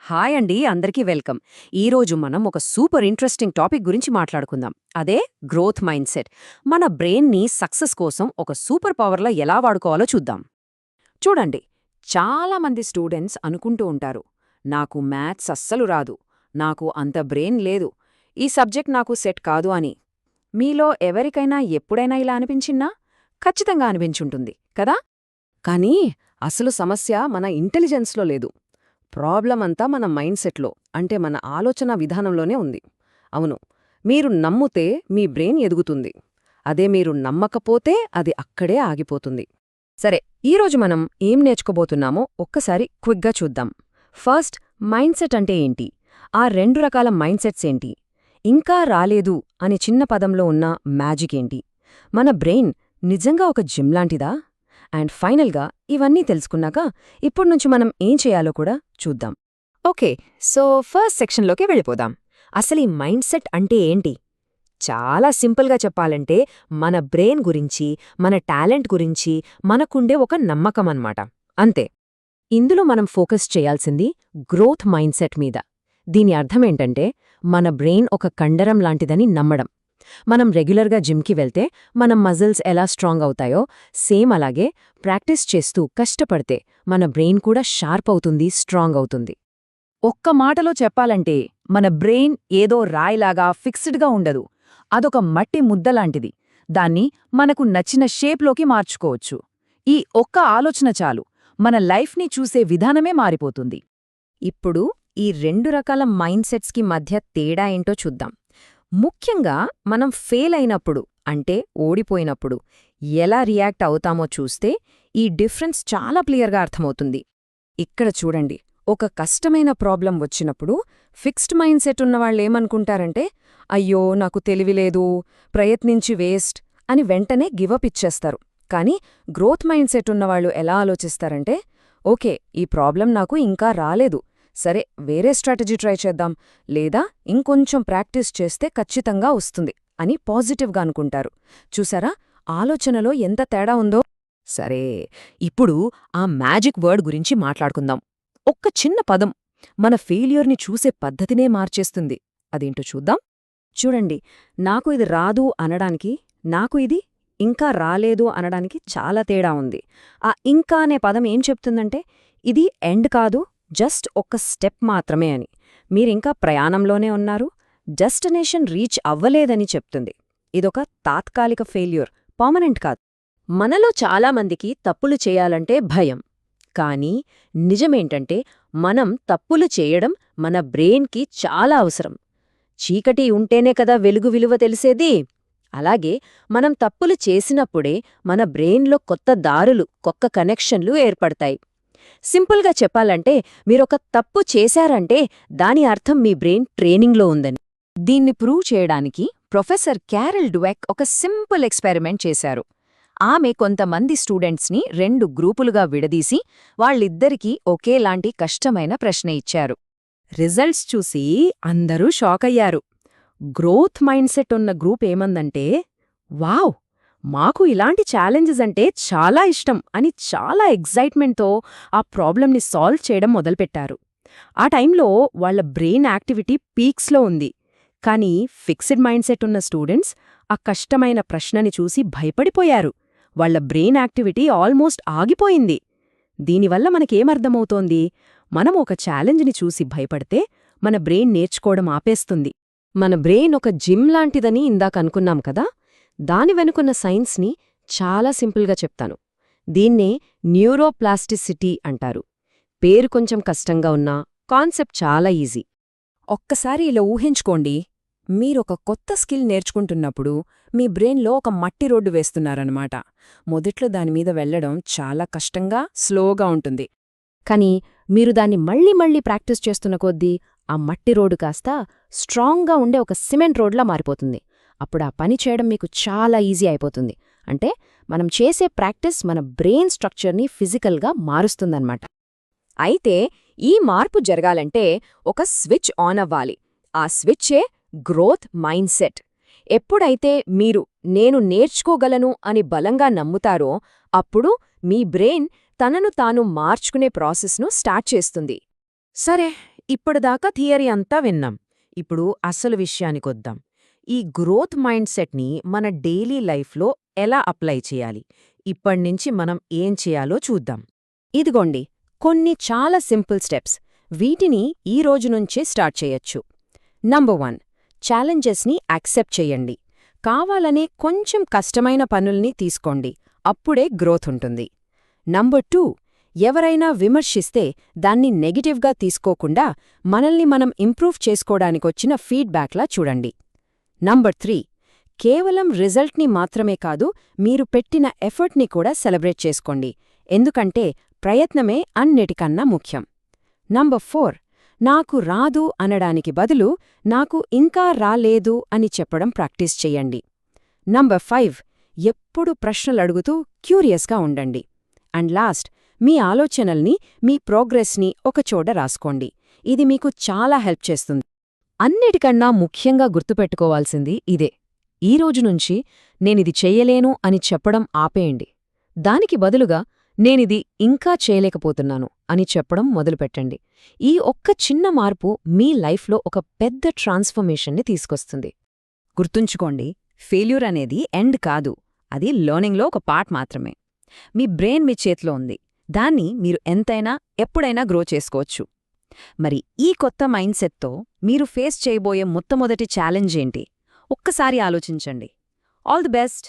Hi అండి, అందరికీ welcome. ఈరోజు మనం ఒక సూపర్ ఇంట్రెస్టింగ్ టాపిక్ గురించి మాట్లాడుకుందాం. అదే గ్రోత్ మైండ్ సెట్. మన బ్రెయిన్ని సక్సెస్ కోసం ఒక సూపర్ పవర్లా ఎలా వాడుకోవాలో చూద్దాం. చూడండి, చాలామంది స్టూడెంట్స్ అనుకుంటూ ఉంటారు, నాకు మ్యాథ్స్ అస్సలు రాదు, నాకు అంత బ్రెయిన్ లేదు, ఈ సబ్జెక్ట్ నాకు సెట్ కాదు అని. మీలో ఎవరికైనా ఎప్పుడైనా ఇలా అనిపించినా? ఖచ్చితంగా అనిపించుంటుంది కదా. కానీ అసలు సమస్య మన ఇంటెలిజెన్స్లో లేదు. ప్రాబ్లం అంతా మన మైండ్ సెట్లో, అంటే మన ఆలోచన విధానంలోనే ఉంది. అవును, మీరు నమ్ముతే మీ బ్రెయిన్ ఎదుగుతుంది. అదే మీరు నమ్మకపోతే అది అక్కడే ఆగిపోతుంది. సరే, ఈరోజు మనం ఏం నేర్చుకోబోతున్నామో ఒక్కసారి క్విక్గా చూద్దాం. ఫస్ట్, మైండ్ సెట్ అంటే ఏంటి? ఆ రెండు రకాల మైండ్ సెట్స్ ఏంటి? ఇంకా రాలేదు అనే చిన్న పదంలో ఉన్న మ్యాజిక్ ఏంటి? మన బ్రెయిన్ నిజంగా ఒక జిమ్ లాంటిదా? అండ్ ఫైనల్గా ఇవన్నీ తెలుసుకున్నాక ఇప్పుడ్నుంచి మనం ఏం చేయాలో కూడా చూద్దాం. ఓకే, సో ఫస్ట్ సెక్షన్లోకి వెళ్ళిపోదాం. అసలీ మైండ్ సెట్ అంటే ఏంటి? చాలా సింపుల్గా చెప్పాలంటే మన బ్రెయిన్ గురించి, మన టాలెంట్ గురించి మనకుండే ఒక నమ్మకమన్నమాట. అంతే. ఇందులో మనం ఫోకస్ చేయాల్సింది గ్రోత్ మైండ్ సెట్ మీద. దీని అర్థమేంటంటే మన బ్రెయిన్ ఒక కండరం లాంటిదని నమ్మడం. మనం రెగ్యులర్గా జిమ్కి వెళ్తే మన మజిల్స్ ఎలా స్ట్రాంగ్ అవుతాయో, సేమ్ అలాగే ప్రాక్టీస్ చేస్తూ కష్టపడితే మన బ్రెయిన్ కూడా షార్ప్ అవుతుంది, స్ట్రాంగ్ అవుతుంది. ఒక్క మాటలో చెప్పాలంటే మన బ్రెయిన్ ఏదో రాయిలాగా ఫిక్స్డ్గా ఉండదు. అదొక మట్టి ముద్దలాంటిది. దాన్ని మనకు నచ్చిన షేప్లోకి మార్చుకోవచ్చు. ఈ ఒక్క ఆలోచన చాలు, మన లైఫ్ని చూసే విధానమే మారిపోతుంది. ఇప్పుడు ఈ రెండు రకాల మైండ్ సెట్స్కి మధ్య తేడా ఏంటో చూద్దాం. ముఖ్యంగా మనం ఫెయిల్ అయినప్పుడు, అంటే ఓడిపోయినప్పుడు ఎలా రియాక్ట్ అవుతామో చూస్తే ఈ డిఫరెన్స్ చాలా క్లియర్గా అర్థమవుతుంది. ఇక్కడ చూడండి, ఒక కష్టమైన ప్రాబ్లం వచ్చినప్పుడు ఫిక్స్డ్ మైండ్ సెట్ ఉన్నవాళ్లేమనుకుంటారంటే, అయ్యో నాకు తెలివిలేదు, ప్రయత్నించి వేస్ట్ అని వెంటనే గివప్ ఇచ్చేస్తారు. కానీ గ్రోత్ మైండ్ సెట్ ఉన్నవాళ్లు ఎలా ఆలోచిస్తారంటే, ఓకే, ఈ ప్రాబ్లం నాకు ఇంకా రాలేదు, సరే వేరే స్ట్రాటజీ ట్రై చేద్దాం, లేదా ఇంకొంచెం ప్రాక్టీస్ చేస్తే ఖచ్చితంగా వస్తుంది అని పాజిటివ్గా అనుకుంటారు. చూసారా ఆలోచనలో ఎంత తేడా ఉందో? సరే, ఇప్పుడు ఆ మ్యాజిక్ వర్డ్ గురించి మాట్లాడుకుందాం. ఒక్క చిన్న పదం మన ఫెయిల్యూర్ని చూసే పద్ధతినే మార్చేస్తుంది. అదేంటో చూద్దాం. చూడండి, నాకు ఇది రాదు అనడానికి, నాకు ఇది ఇంకా రాలేదు అనడానికి చాలా తేడా ఉంది. ఆ ఇంకా అనే పదం ఏం చెప్తుందంటే, ఇది ఎండ్ కాదు, జస్ట్ ఒక్క స్టెప్ మాత్రమే అని. మీరింకా ప్రయాణంలోనే ఉన్నారు, డెస్టినేషన్ రీచ్ అవ్వలేదని చెప్తుంది. ఇదొక తాత్కాలిక ఫెయిల్యూర్, పర్మనెంట్ కాదు. మనలో చాలామందికి తప్పులు చేయాలంటే భయం. కానీ నిజమేంటంటే మనం తప్పులు చేయడం మన బ్రెయిన్కి చాలా అవసరం. చీకటి ఉంటేనే కదా వెలుగు విలువ తెలిసేది. అలాగే మనం తప్పులు చేసినప్పుడే మన బ్రెయిన్లో కొత్త దారులు, కొత్త కనెక్షన్లు ఏర్పడతాయి. సింపుల్గా చెప్పాలంటే మీరొక తప్పు చేశారంటే దాని అర్థం మీ బ్రెయిన్ ట్రైనింగ్లో ఉందని. దీన్ని ప్రూవ్ చేయడానికి ప్రొఫెసర్ క్యారెల్ డ్వెక్ ఒక సింపుల్ ఎక్స్పెరిమెంట్ చేశారు. ఆమె కొంతమంది స్టూడెంట్స్ని రెండు గ్రూపులుగా విడదీసి వాళ్ళిద్దరికీ ఒకేలాంటి కష్టమైన ప్రశ్న ఇచ్చారు. రిజల్ట్స్ చూసి అందరూ షాకయ్యారు. గ్రోత్ మైండ్ సెట్ ఉన్న గ్రూప్ ఏమందంటే, వావ్, మాకు ఇలాంటి ఛాలెంజెస్ అంటే చాలా ఇష్టం అని చాలా ఎగ్జైట్మెంట్తో ఆ ప్రాబ్లంని సాల్వ్ చేయడం మొదలుపెట్టారు. ఆ టైంలో వాళ్ల బ్రెయిన్ యాక్టివిటీ పీక్స్లో ఉంది. కానీ ఫిక్స్డ్ మైండ్ సెట్ ఉన్న స్టూడెంట్స్ ఆ కష్టమైన ప్రశ్నని చూసి భయపడిపోయారు. వాళ్ల బ్రెయిన్ యాక్టివిటీ ఆల్మోస్ట్ ఆగిపోయింది. దీనివల్ల మనకేమర్థమవుతోంది? మనం ఒక ఛాలెంజ్ని చూసి భయపడితే మన బ్రెయిన్ నేర్చుకోవడం ఆపేస్తుంది. మన బ్రెయిన్ ఒక జిమ్ లాంటిదని ఇందాకనుకున్నాం కదా, దాని వెనుకున్న సైన్స్ని చాలా సింపుల్గా చెప్తాను. దీన్నే న్యూరోప్లాస్టిసిటీ అంటారు. పేరు కొంచెం కష్టంగా ఉన్నా కాన్సెప్ట్ చాలా ఈజీ. ఒక్కసారి ఇలా ఊహించుకోండి, మీరొక కొత్త స్కిల్ నేర్చుకుంటున్నప్పుడు మీ బ్రెయిన్లో ఒక మట్టి రోడ్డు వేస్తున్నారన్నమాట. మొదట్లో దానిమీద వెళ్లడం చాలా కష్టంగా, స్లోగా ఉంటుంది. కానీ మీరు దాన్ని మళ్ళీ మళ్ళీ ప్రాక్టీస్ చేస్తున్న కొద్దీ ఆ మట్టి రోడ్డు కాస్త స్ట్రాంగ్గా ఉండే ఒక సిమెంట్ రోడ్లా మారిపోతుంది. అప్పుడు ఆ పని చేయడం మీకు చాలా ఈజీ అయిపోతుంది. అంటే మనం చేసే ప్రాక్టీస్ మన బ్రెయిన్ స్ట్రక్చర్ని ఫిజికల్గా మారుస్తుందన్నమాట. అయితే ఈ మార్పు జరగాలంటే ఒక స్విచ్ ఆన్ అవ్వాలి. ఆ స్విచ్చే గ్రోత్ మైండ్ సెట్. ఎప్పుడైతే మీరు నేను నేర్చుకోగలను అని బలంగా నమ్ముతారో అప్పుడు మీ బ్రెయిన్ తనను తాను మార్చుకునే ప్రాసెస్ను స్టార్ట్ చేస్తుంది. సరే, ఇప్పటిదాకా థియరీ అంతా విన్నాం. ఇప్పుడు అసలు విషయానికొద్దాం. ఈ గ్రోత్ మైండ్ సెట్ని మన డైలీ లైఫ్లో ఎలా అప్లై చేయాలి? ఇప్పటినుంచి మనం ఏం చేయాలో చూద్దాం. ఇదిగోండి కొన్ని చాలా సింపుల్ స్టెప్స్. వీటిని ఈ రోజు నుంచే స్టార్ట్ చేయొచ్చు. నంబర్ 1, ఛాలెంజెస్ని యాక్సెప్ట్ చెయ్యండి. కావాలనే కొంచెం కష్టమైన పనుల్ని తీసుకోండి. అప్పుడే గ్రోత్ ఉంటుంది. నంబర్ 2, ఎవరైనా విమర్శిస్తే దాన్ని నెగటివ్గా తీసుకోకుండా మనల్ని మనం ఇంప్రూవ్ చేసుకోడానికొచ్చిన ఫీడ్బ్యాక్లా చూడండి. నంబర్ 3, కేవలం రిజల్ట్ని మాత్రమే కాదు, మీరు పెట్టిన ఎఫర్ట్ని కూడా సెలబ్రేట్ చేసుకోండి. ఎందుకంటే ప్రయత్నమే అన్నిటికన్నా ముఖ్యం. నంబర్ 4, నాకు రాదు అనడానికి బదులు నాకు ఇంకా రాలేదు అని చెప్పడం ప్రాక్టీస్ చెయ్యండి. నంబర్ 5, ఎప్పుడు ప్రశ్నలడుగుతూ క్యూరియస్గా ఉండండి. అండ్ లాస్ట్, మీ ఆలోచనల్ని, మీ ప్రోగ్రెస్ని ఒకచోట రాసుకోండి. ఇది మీకు చాలా హెల్ప్ చేస్తుంది. అన్నిటికన్నా ముఖ్యంగా గుర్తుపెట్టుకోవాల్సింది ఇదే. ఈ రోజు నుంచి నేనిది చెయ్యలేను అని చెప్పడం ఆపేయండి. దానికి బదులుగా నేనిది ఇంకా చేయలేకపోతున్నాను అని చెప్పడం మొదలుపెట్టండి. ఈ ఒక్క చిన్న మార్పు మీ లైఫ్లో ఒక పెద్ద ట్రాన్స్ఫర్మేషన్ని తీసుకొస్తుంది. గుర్తుంచుకోండి, ఫెయిల్యూర్ అనేది ఎండ్ కాదు, అది లెర్నింగ్లో ఒక పార్ట్ మాత్రమే. మీ బ్రెయిన్ మీ చేతిలో ఉంది. దాన్ని మీరు ఎంతైనా ఎప్పుడైనా గ్రో చేసుకోవచ్చు. మరి ఈ కొత్త మైండ్ సెట్తో మీరు ఫేస్ చేయబోయే మొట్టమొదటి ఛాలెంజ్ ఏంటి? ఒక్కసారి ఆలోచించండి. All the best.